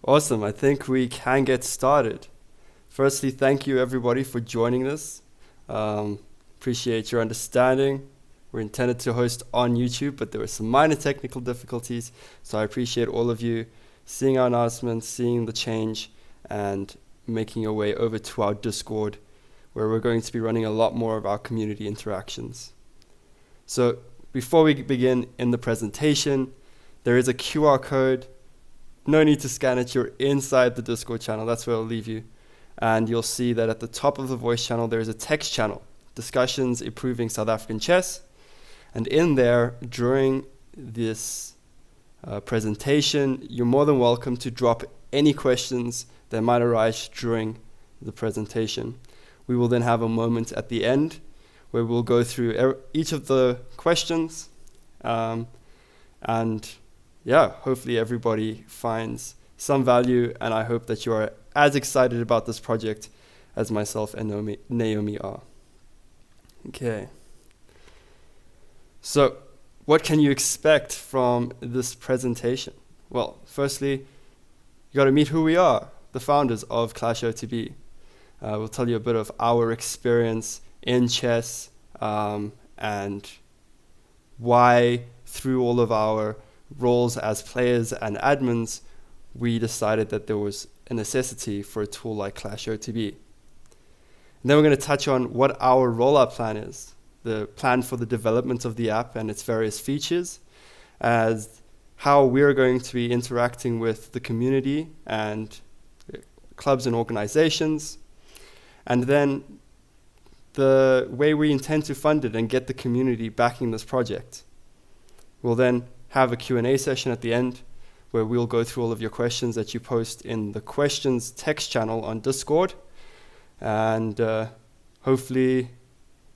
Awesome. I think we can get started. Firstly, thank you everybody for joining us. Appreciate your understanding. We're intended to host on YouTube, but there were some minor technical difficulties. So I appreciate all of you seeing our announcements, seeing the change, and making your way over to our Discord, where we're going to be running a lot more of our community interactions. So before we begin in the presentation, there is a QR code. No need to scan it. You're inside the Discord channel. That's where I'll leave you. And you'll see that at the top of the voice channel, there is a text channel, Discussions Improving South African Chess. And in there, during this presentation, you're more than welcome to drop any questions that might arise during the presentation. We will then have a moment at the end where we'll go through each of the questions. And yeah, hopefully everybody finds some value, and I hope that you are as excited about this project as myself and Naomi are. Okay. So, what can you expect from this presentation? Well, firstly, you got to meet who we are, the founders of ClashOTB. We'll tell you a bit of our experience in chess and why, through all of our roles as players and admins, we decided that there was a necessity for a tool like ClashOTB. And then we're going to touch on what our rollout plan is, the plan for the development of the app and its various features, as how we're going to be interacting with the community and clubs and organizations, and then the way we intend to fund it and get the community backing this project. We'll then have a Q&A session at the end where we'll go through all of your questions that you post in the questions text channel on Discord, and hopefully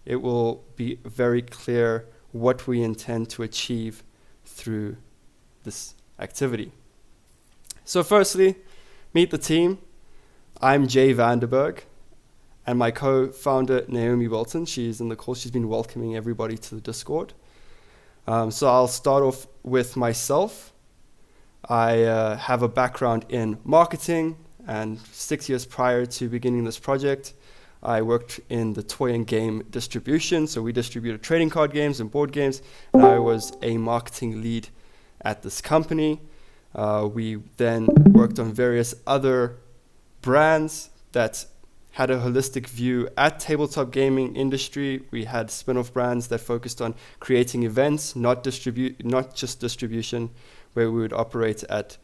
it will be very clear what we intend to achieve through this activity. So firstly, meet the team. I'm Jay Vanderberg, and my co-founder Naomi Wilton. She's in the call. She's been welcoming everybody to the Discord. So I'll start off with myself. I have a background in marketing, and 6 years prior to beginning this project, I worked in the toy and game distribution. So we distributed trading card games and board games, and I was a marketing lead at this company. We then worked on various other brands that had a holistic view at tabletop gaming industry. We had spin-off brands that focused on creating events, not just distribution, where we would operate at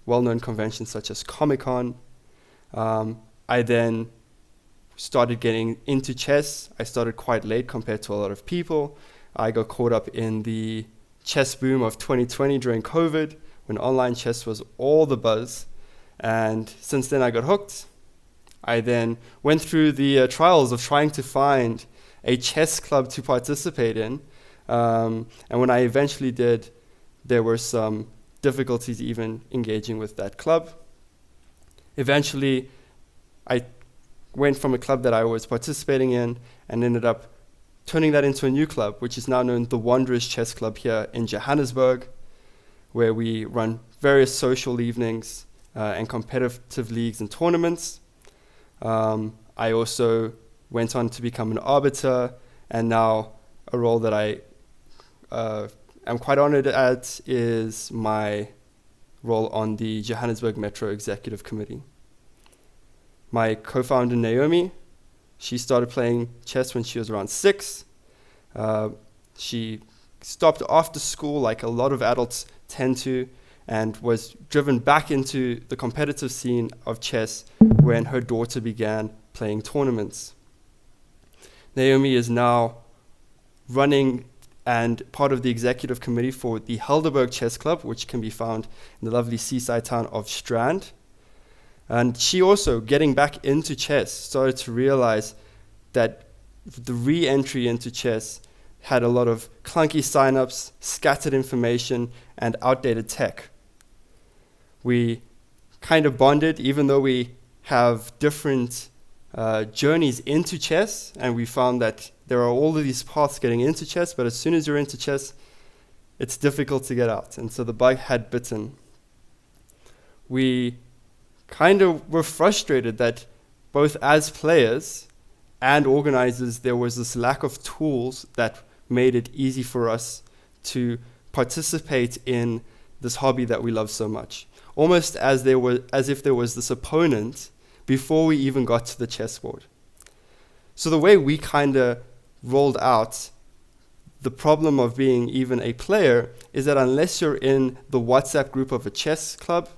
well-known conventions such as Comic-Con. I then started getting into chess. I started quite late compared to a lot of people. I got caught up in the chess boom of 2020 during COVID, when online chess was all the buzz. And since then I got hooked. I then went through the trials of trying to find a chess club to participate in. And when I eventually did, there were some difficulties even engaging with that club. Eventually, I went from a club that I was participating in and ended up turning that into a new club, which is now known the Wanderers Chess Club here in Johannesburg, where we run various social evenings and competitive leagues and tournaments. I also went on to become an arbiter, and now a role that I am quite honored at is my role on the Johannesburg Metro Executive Committee. My co-founder Naomi, she started playing chess when she was around 6. She stopped after school like a lot of adults tend to, and was driven back into the competitive scene of chess when her daughter began playing tournaments. Naomi is now running and part of the executive committee for the Helderberg Chess Club, which can be found in the lovely seaside town of Strand. And she also, getting back into chess, started to realize that the re-entry into chess had a lot of clunky signups, scattered information, and outdated tech. We kind of bonded, even though we have different journeys into chess, and we found that there are all of these paths getting into chess, but as soon as you're into chess, it's difficult to get out. And so the bug had bitten. We kind of were frustrated that both as players and organizers, there was this lack of tools that made it easy for us to participate in this hobby that we love so much. Almost as if there was this opponent before we even got to the chessboard. So the way we kind of rolled out the problem of being even a player is that unless you're in the WhatsApp group of a chess club,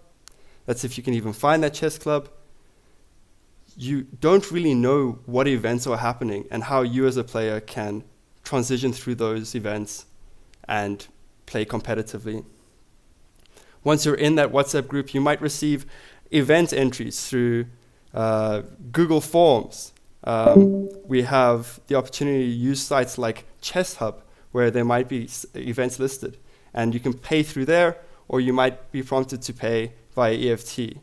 that's if you can even find that chess club, you don't really know what events are happening and how you as a player can transition through those events and play competitively. Once you're in that WhatsApp group, you might receive event entries through Google Forms. We have the opportunity to use sites like ChessHub, where there might be events listed. And you can pay through there, or you might be prompted to pay via EFT.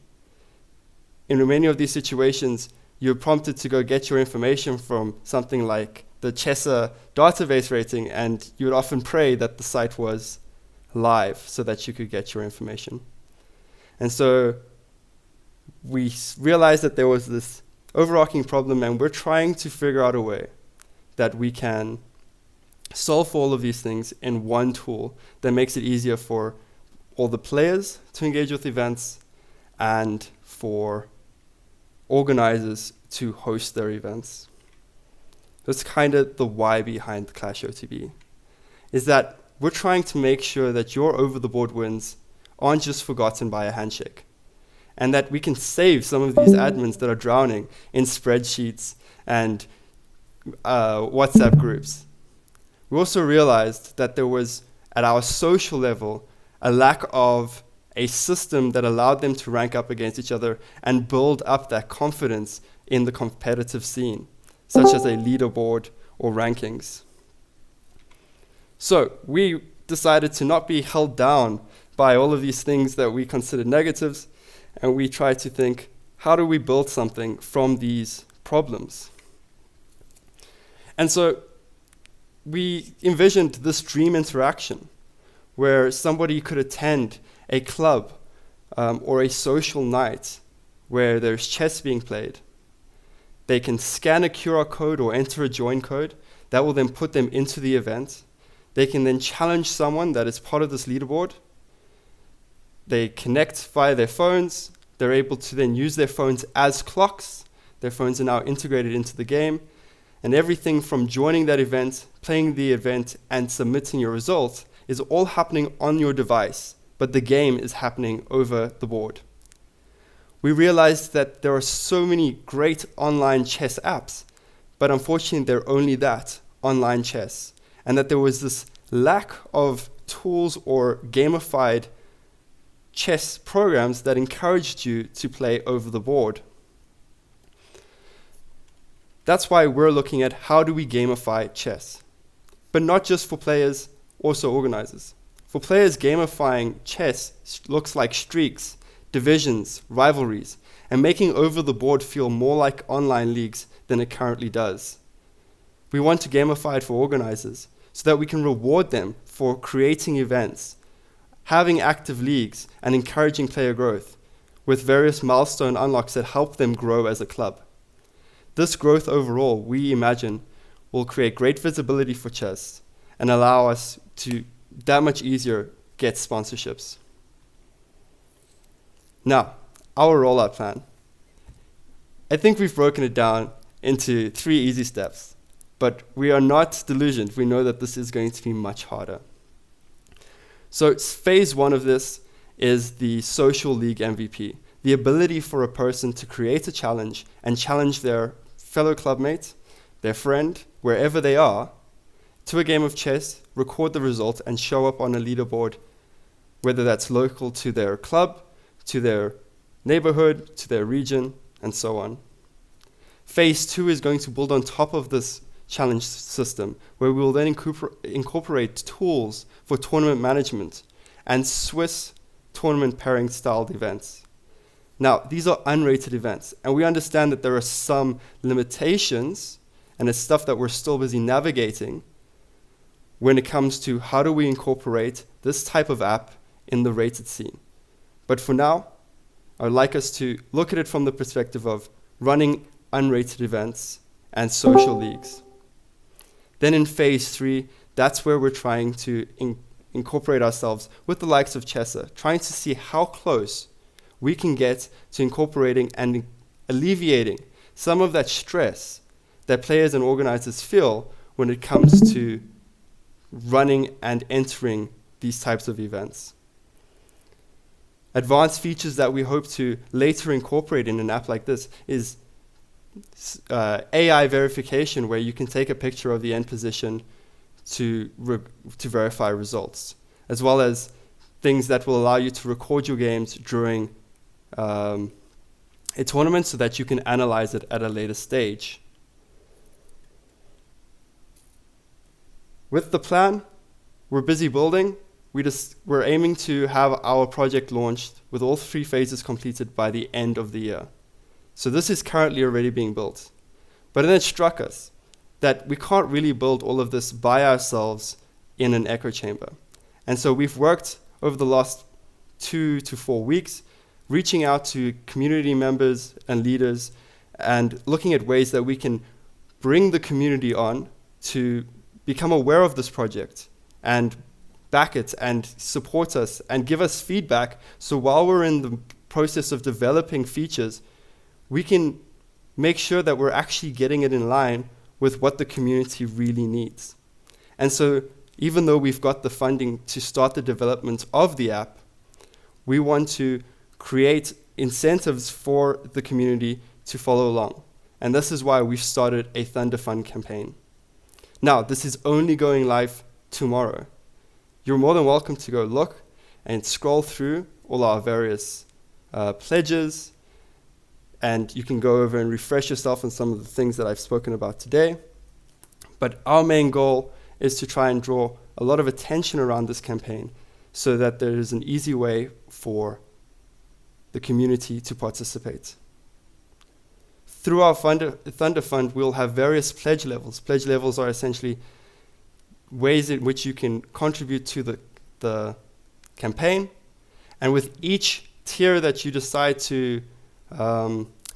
In many of these situations, you're prompted to go get your information from something like the Chessa database rating, and you would often pray that the site was live so that you could get your information. And so we realized that there was this overarching problem, and we're trying to figure out a way that we can solve all of these things in one tool that makes it easier for all the players to engage with events and for organizers to host their events. That's kind of the why behind ClashOTB, is that we're trying to make sure that your over-the-board wins aren't just forgotten by a handshake, and that we can save some of these admins that are drowning in spreadsheets and WhatsApp groups. We also realized that there was, at our social level, a lack of a system that allowed them to rank up against each other and build up that confidence in the competitive scene, such as a leaderboard or rankings. So we decided to not be held down by all of these things that we considered negatives, and we tried to think, how do we build something from these problems? And so we envisioned this dream interaction where somebody could attend a club or a social night where there's chess being played. They can scan a QR code or enter a join code that will then put them into the event. They can then challenge someone that is part of this leaderboard. They connect via their phones. They're able to then use their phones as clocks. Their phones are now integrated into the game. And everything from joining that event, playing the event, and submitting your result is all happening on your device, but the game is happening over the board. We realized that there are so many great online chess apps, but unfortunately they're only that, online chess, and that there was this lack of tools or gamified chess programs that encouraged you to play over the board. That's why we're looking at how do we gamify chess, but not just for players, also organizers. For players, gamifying chess looks like streaks, divisions, rivalries, and making over the board feel more like online leagues than it currently does. We want to gamify it for organizers so that we can reward them for creating events, having active leagues, and encouraging player growth with various milestone unlocks that help them grow as a club. This growth overall, we imagine, will create great visibility for chess and allow us to that much easier get sponsorships. Now, our rollout plan. I think we've broken it down into 3 easy steps, but we are not delusioned. We know that this is going to be much harder. So phase 1 of this is the social league MVP, the ability for a person to create a challenge and challenge their fellow clubmate, their friend, wherever they are, to a game of chess, record the result, and show up on a leaderboard, whether that's local to their club, to their neighborhood, to their region, and so on. Phase 2 is going to build on top of this challenge system, where we will then incorporate tools for tournament management and Swiss tournament pairing styled events. Now, these are unrated events, and we understand that there are some limitations, and it's stuff that we're still busy navigating when it comes to how do we incorporate this type of app in the rated scene. But for now, I would like us to look at it from the perspective of running unrated events and social leagues. Then in phase 3, that's where we're trying to incorporate ourselves with the likes of Chessa, trying to see how close we can get to incorporating and alleviating some of that stress that players and organizers feel when it comes to running and entering these types of events. Advanced features that we hope to later incorporate in an app like this is AI verification, where you can take a picture of the end position to verify results, as well as things that will allow you to record your games during a tournament so that you can analyze it at a later stage. With the plan we're busy building, we're aiming to have our project launched with all 3 phases completed by the end of the year. So this is currently already being built. But then it struck us that we can't really build all of this by ourselves in an echo chamber. And so we've worked over the last 2 to 4 weeks, reaching out to community members and leaders and looking at ways that we can bring the community on to become aware of this project and back it and support us and give us feedback. So while we're in the process of developing features, we can make sure that we're actually getting it in line with what the community really needs. And so even though we've got the funding to start the development of the app, we want to create incentives for the community to follow along. And this is why we've started a Thundafund campaign. Now, this is only going live tomorrow. You're more than welcome to go look and scroll through all our various pledges, and you can go over and refresh yourself on some of the things that I've spoken about today. But our main goal is to try and draw a lot of attention around this campaign so that there is an easy way for the community to participate. Through our Thundafund, we'll have various pledge levels. Pledge levels are essentially ways in which you can contribute to the campaign. And with each tier that you decide to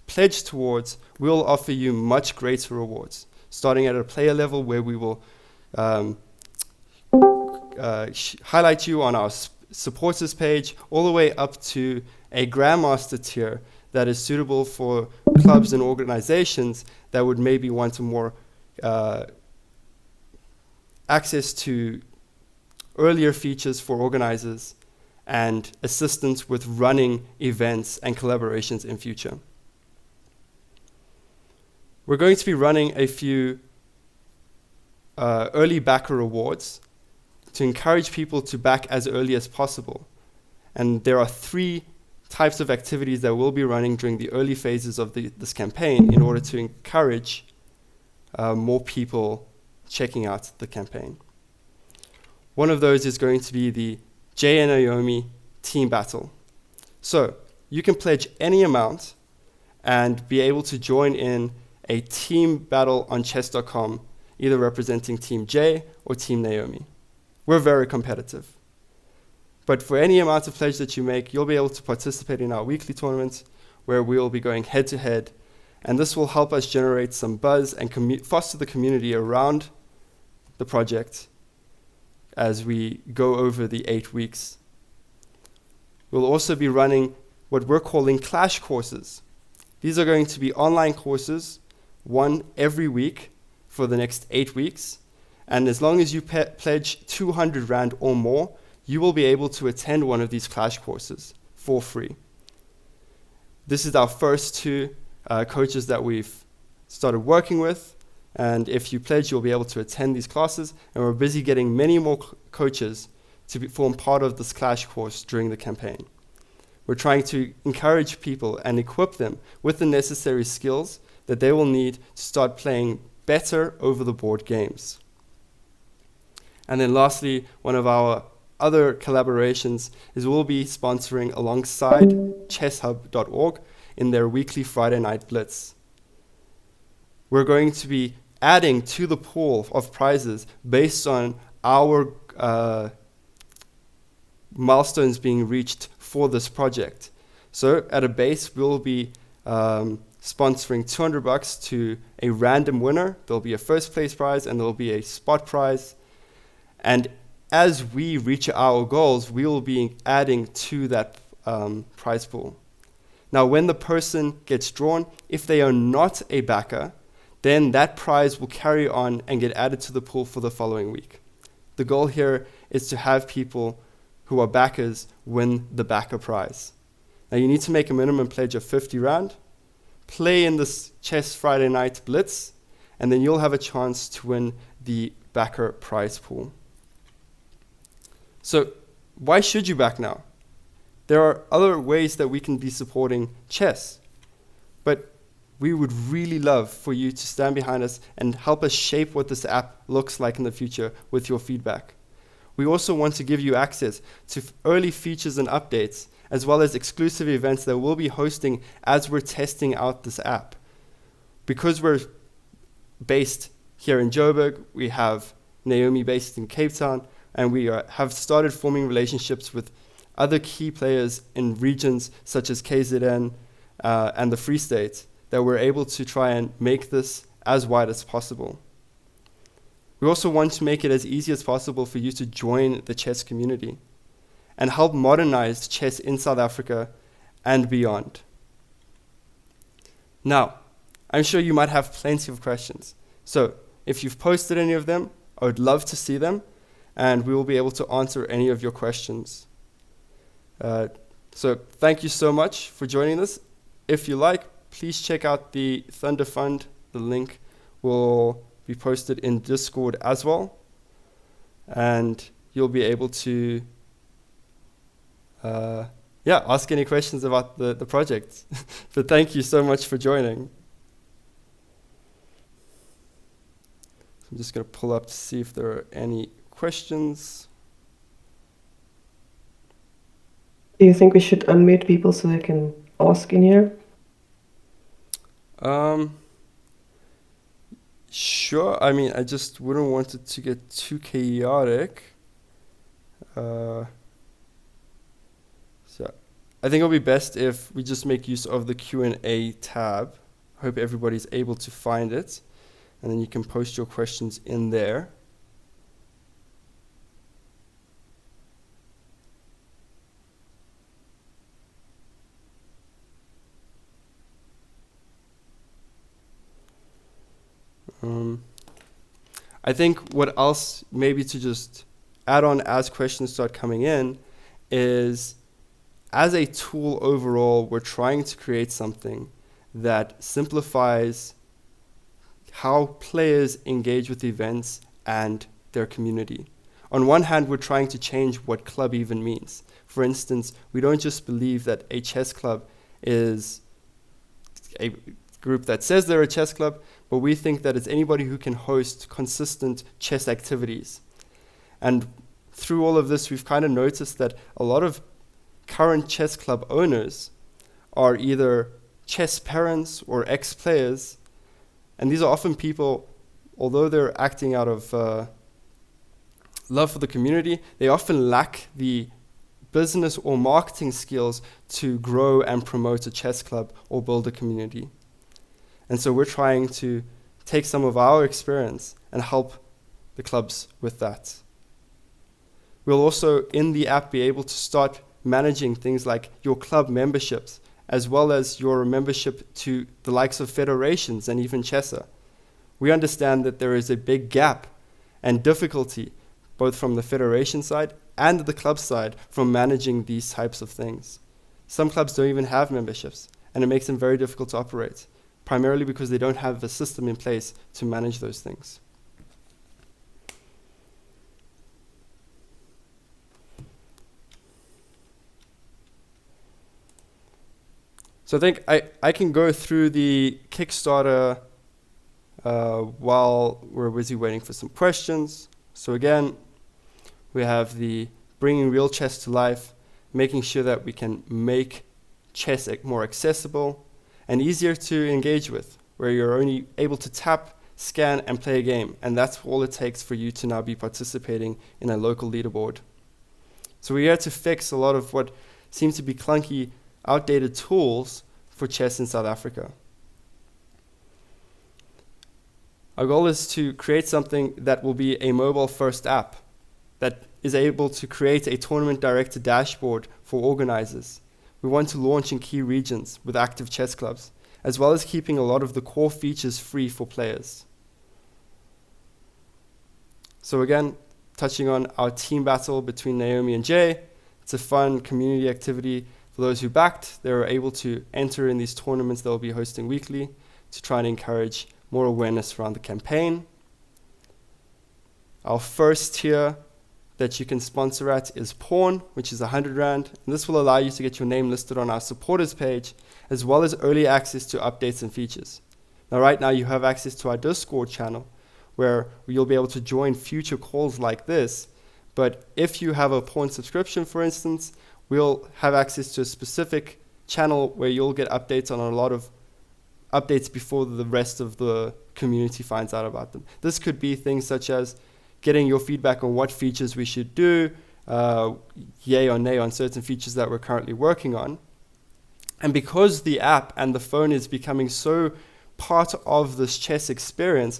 pledge towards, we'll offer you much greater rewards, starting at a player level where we will highlight you on our supporters page, all the way up to a Grandmaster tier that is suitable for clubs and organizations that would maybe want a more access to earlier features for organizers and assistance with running events and collaborations in future. We're going to be running a few early backer rewards to encourage people to back as early as possible. And there are 3 types of activities that we'll be running during the early phases of this campaign in order to encourage more people checking out the campaign. One of those is going to be the Team Naomi team battle. So you can pledge any amount and be able to join in a team battle on chess.com, either representing Team J or Team Naomi. We're very competitive. But for any amount of pledge that you make, you'll be able to participate in our weekly tournaments where we will be going head to head. And this will help us generate some buzz and foster the community around the project as we go over the 8 weeks. We'll also be running what we're calling ClashCourses. These are going to be online courses, one every week for the next 8 weeks. And as long as you pledge 200 Rand or more, you will be able to attend one of these ClashCourses for free. This is our first 2 coaches that we've started working with. And if you pledge, you'll be able to attend these classes. And we're busy getting many more coaches to form part of this Clash course during the campaign. We're trying to encourage people and equip them with the necessary skills that they will need to start playing better over the board games. And then lastly, one of our other collaborations is we'll be sponsoring alongside ChessHub.org in their weekly Friday Night Blitz. We're going to be adding to the pool of prizes based on our milestones being reached for this project. So at a base, we'll be sponsoring $200 to a random winner. There'll be a first place prize and there'll be a spot prize. And as we reach our goals, we will be adding to that prize pool. Now, when the person gets drawn, if they are not a backer, then that prize will carry on and get added to the pool for the following week. The goal here is to have people who are backers win the backer prize. Now, you need to make a minimum pledge of 50 Rand, play in this Chess Friday Night Blitz, and then you'll have a chance to win the backer prize pool. So why should you back now? There are other ways that we can be supporting chess, but we would really love for you to stand behind us and help us shape what this app looks like in the future with your feedback. We also want to give you access to early features and updates, as well as exclusive events that we'll be hosting as we're testing out this app. Because we're based here in Joburg, we have Naomi based in Cape Town, and we have started forming relationships with other key players in regions such as KZN and the Free State, that we're able to try and make this as wide as possible. We also want to make it as easy as possible for you to join the chess community and help modernize chess in South Africa and beyond. Now, I'm sure you might have plenty of questions. So if you've posted any of them, I would love to see them, and we will be able to answer any of your questions. So thank you so much for joining us. If you like, please check out the Thundafund. The link will be posted in Discord as well. And you'll be able to ask any questions about the project. But thank you so much for joining. I'm just going to pull up to see if there are any questions. Do you think we should unmute people so they can ask in here? Sure. I mean, I just wouldn't want it to get too chaotic. So I think it'll be best if we just make use of the Q&A tab. I hope everybody's able to find it. And then you can post your questions in there. I think what else maybe to just add on as questions start coming in is, as a tool overall, we're trying to create something that simplifies how players engage with events and their community. On one hand, we're trying to change what club even means. For instance, we don't just believe that a chess club is a group that says they're a chess club, but we think that it's anybody who can host consistent chess activities. And through all of this, we've kind of noticed that a lot of current chess club owners are either chess parents or ex-players, and these are often people, although they're acting out of love for the community, they often lack the business or marketing skills to grow and promote a chess club or build a community. And so we're trying to take some of our experience and help the clubs with that. We'll also, in the app, be able to start managing things like your club memberships, as well as your membership to the likes of federations and even Chessa. We understand that there is a big gap and difficulty, both from the federation side and the club side, from managing these types of things. Some clubs don't even have memberships, and it makes them very difficult to operate, primarily because they don't have a system in place to manage those things. So I think I can go through the Kickstarter while we're busy waiting for some questions. So again, we have the bringing real chess to life, making sure that we can make chess more accessible and easier to engage with, where you're only able to tap, scan, and play a game. And that's all it takes for you to now be participating in a local leaderboard. So we're here to fix a lot of what seems to be clunky outdated tools for chess in South Africa. Our goal is to create something that will be a mobile-first app that is able to create a tournament-directed dashboard for organizers. We want to launch in key regions with active chess clubs, as well as keeping a lot of the core features free for players. So again, touching on our team battle between Naomi and Jay, it's a fun community activity. For those who backed, they were able to enter in these tournaments they'll be hosting weekly to try and encourage more awareness around the campaign. Our first tier that you can sponsor at is Pawn, which is 100 Rand. And this will allow you to get your name listed on our supporters page, as well as early access to updates and features. Now, right now, you have access to our Discord channel, where you'll be able to join future calls like this. But if you have a Pawn subscription, for instance, we'll have access to a specific channel where you'll get updates on a lot of updates before the rest of the community finds out about them. This could be things such as getting your feedback on what features we should do, yay or nay on certain features that we're currently working on. And because the app and the phone is becoming so part of this chess experience,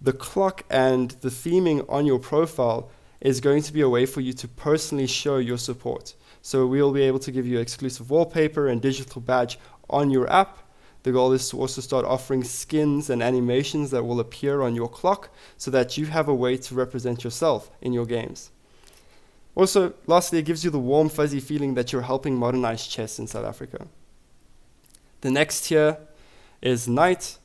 the clock and the theming on your profile is going to be a way for you to personally show your support. So we'll be able to give you exclusive wallpaper and digital badge on your app. The goal is to also start offering skins and animations that will appear on your clock so that you have a way to represent yourself in your games. Also, lastly, it gives you the warm, fuzzy feeling that you're helping modernize chess in South Africa. The next tier is Knight.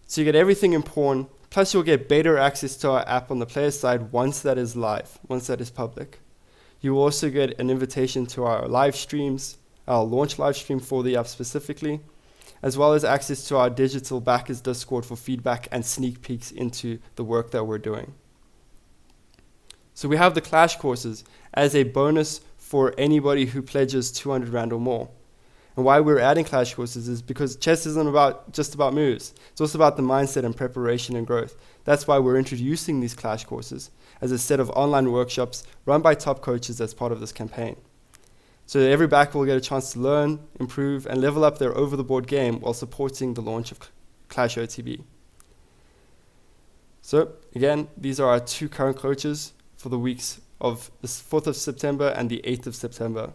So you get everything in Pawn, plus you'll get beta access to our app on the player side once that is live, once that is public. You will also get an invitation to our live streams, our launch live stream for the app specifically, as well as access to our digital backers Discord for feedback and sneak peeks into the work that we're doing. So we have the ClashCourses as a bonus for anybody who pledges 200 Rand or more. And why we're adding ClashCourses is because chess isn't just about moves. It's also about the mindset and preparation and growth. That's why we're introducing these ClashCourses as a set of online workshops run by top coaches as part of this campaign. So every backer will get a chance to learn, improve, and level up their over-the-board game while supporting the launch of ClashOTB. So again, these are our two current coaches for the weeks of the 4th of September and the 8th of September.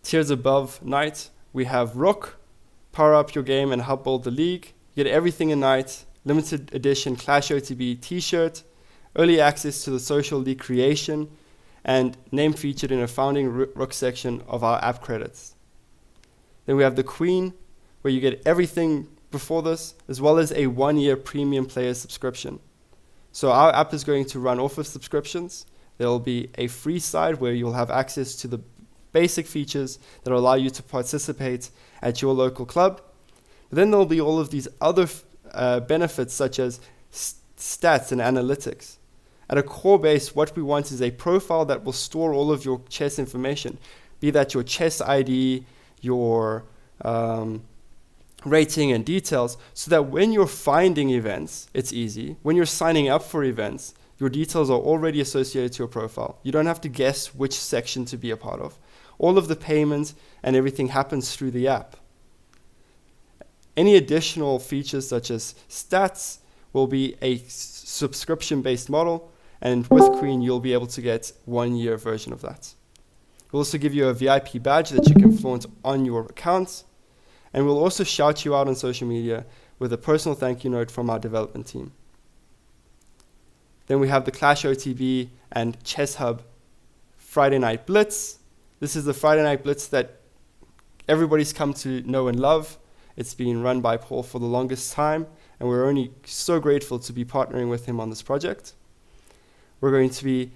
Tiers above Knight, we have Rook, power up your game and help build the league. You get everything in Knight, limited edition ClashOTB t-shirt, early access to the social league creation, and name featured in a founding Rook section of our app credits. Then we have the Queen, where you get everything before this, as well as a 1-year premium player subscription. So our app is going to run off of subscriptions. There will be a free side where you'll have access to the basic features that will allow you to participate at your local club. But then there will be all of these other benefits such as stats and analytics. At a core base, what we want is a profile that will store all of your chess information, be that your chess ID, your rating and details, so that when you're finding events, it's easy. When you're signing up for events, your details are already associated to your profile. You don't have to guess which section to be a part of. All of the payments and everything happens through the app. Any additional features such as stats will be a subscription-based model, and with Queen, you'll be able to get 1-year version of that. We'll also give you a VIP badge that you can flaunt on your account, and we'll also shout you out on social media with a personal thank you note from our development team. Then we have the ClashOTB and ChessHub Friday Night Blitz. This is the Friday Night Blitz that everybody's come to know and love. It's been run by Paul for the longest time, and we're only so grateful to be partnering with him on this project. We're going to be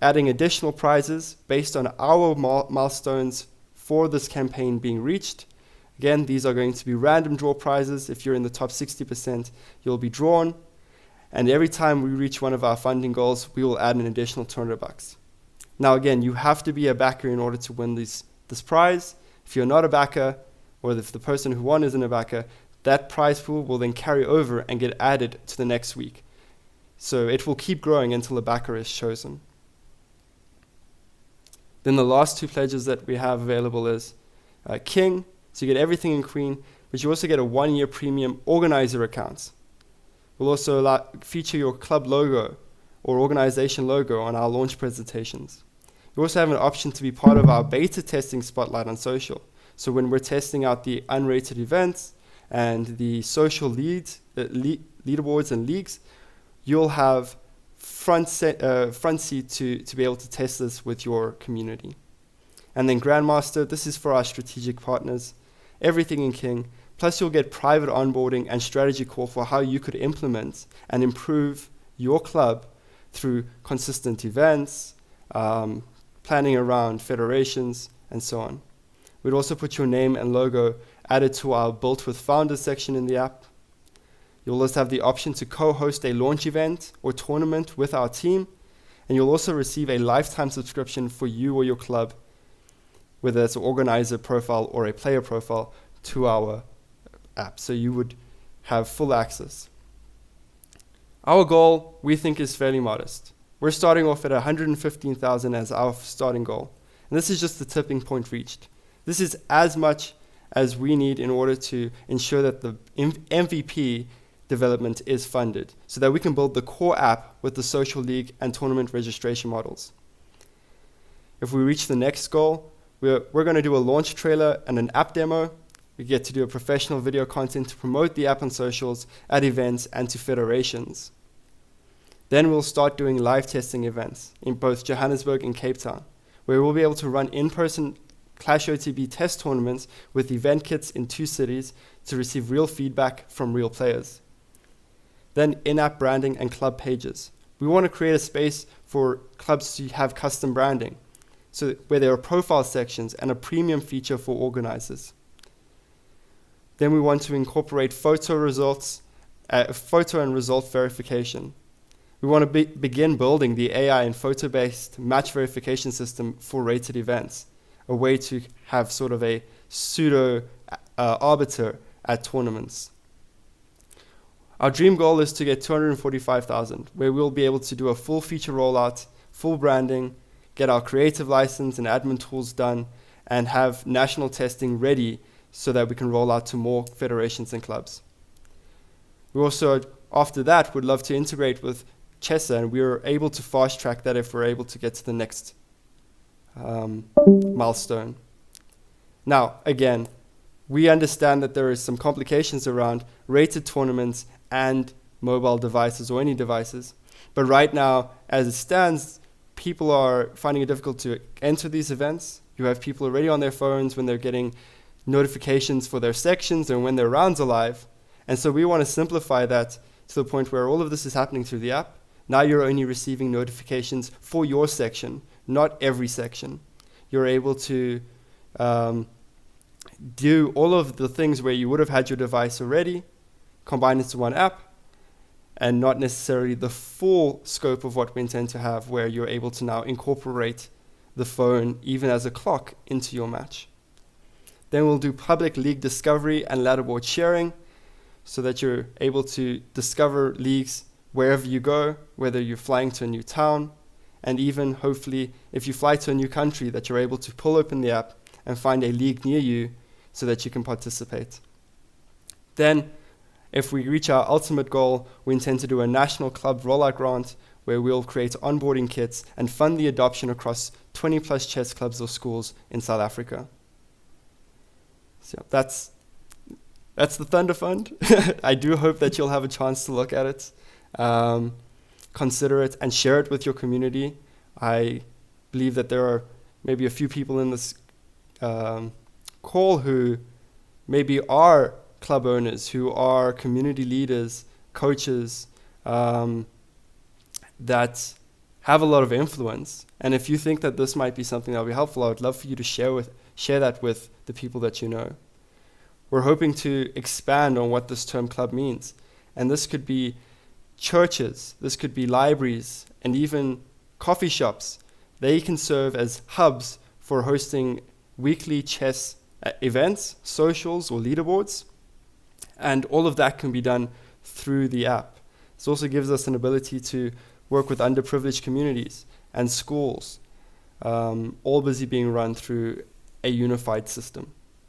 adding additional prizes based on our milestones for this campaign being reached. Again, these are going to be random draw prizes. If you're in the top 60%, you'll be drawn. And every time we reach one of our funding goals, we will add an additional $200. Now, again, you have to be a backer in order to win this prize. If you're not a backer, or if the person who won isn't a backer, that prize pool will then carry over and get added to the next week. So it will keep growing until a backer is chosen. Then the last two pledges that we have available is King, so you get everything in Queen, but you also get a 1-year premium organizer account. We'll also feature your club logo or organization logo on our launch presentations. You also have an option to be part of our beta testing spotlight on social. So when we're testing out the unrated events and the social leaderboards and leagues, you'll have front seat to be able to test this with your community. And then Grandmaster, this is for our strategic partners. Everything in King. Plus you'll get private onboarding and strategy call for how you could implement and improve your club through consistent events, planning around federations, and so on. We'd also put your name and logo added to our Built with Founders section in the app. You'll also have the option to co-host a launch event or tournament with our team, and you'll also receive a lifetime subscription for you or your club, whether it's an organizer profile or a player profile, to our app. So you would have full access. Our goal, we think, is fairly modest. We're starting off at 115,000 as our starting goal. And this is just the tipping point reached. This is as much as we need in order to ensure that the MVP development is funded, so that we can build the core app with the social league and tournament registration models. If we reach the next goal, we're going to do a launch trailer and an app demo. We get to do a professional video content to promote the app on socials, at events, and to federations. Then we'll start doing live testing events in both Johannesburg and Cape Town, where we'll be able to run in-person ClashOTB test tournaments with event kits in 2 cities to receive real feedback from real players. Then in-app branding and club pages. We want to create a space for clubs to have custom branding, so where there are profile sections and a premium feature for organizers. Then we want to incorporate photo and result verification. We want to begin building the AI and photo-based match verification system for rated events, a way to have sort of a pseudo arbiter at tournaments. Our dream goal is to get 245,000, where we'll be able to do a full feature rollout, full branding, get our creative license and admin tools done, and have national testing ready so that we can roll out to more federations and clubs. We also, after that, would love to integrate with Chessa, and we are able to fast track that if we're able to get to the next milestone. Now, again, we understand that there is some complications around rated tournaments and mobile devices or any devices, but right now, as it stands, people are finding it difficult to enter these events. You have people already on their phones when they're getting notifications for their sections and when their rounds are live, and so we want to simplify that to the point where all of this is happening through the app. Now you're only receiving notifications for your section, not every section. You're able to do all of the things where you would have had your device already, combine it to one app, and not necessarily the full scope of what we intend to have, where you're able to now incorporate the phone even as a clock into your match. Then we'll do public league discovery and ladderboard sharing, so that you're able to discover leagues wherever you go, whether you're flying to a new town, and even hopefully if you fly to a new country, that you're able to pull open the app and find a league near you so that you can participate. Then, if we reach our ultimate goal, we intend to do a national club rollout grant where we'll create onboarding kits and fund the adoption across 20 plus chess clubs or schools in South Africa. So that's the Thundafund. I do hope that you'll have a chance to look at it, consider it, and share it with your community. I believe that there are maybe a few people in this call who maybe are club owners, who are community leaders, coaches, that have a lot of influence. And if you think that this might be something that will be helpful, I would love for you to share that with the people that you know. We're hoping to expand on what this term club means. And this could be churches, this could be libraries, and even coffee shops. They can serve as hubs for hosting weekly chess events, socials, or leaderboards. And all of that can be done through the app. This also gives us an ability to work with underprivileged communities and schools, all busy being run through a unified system.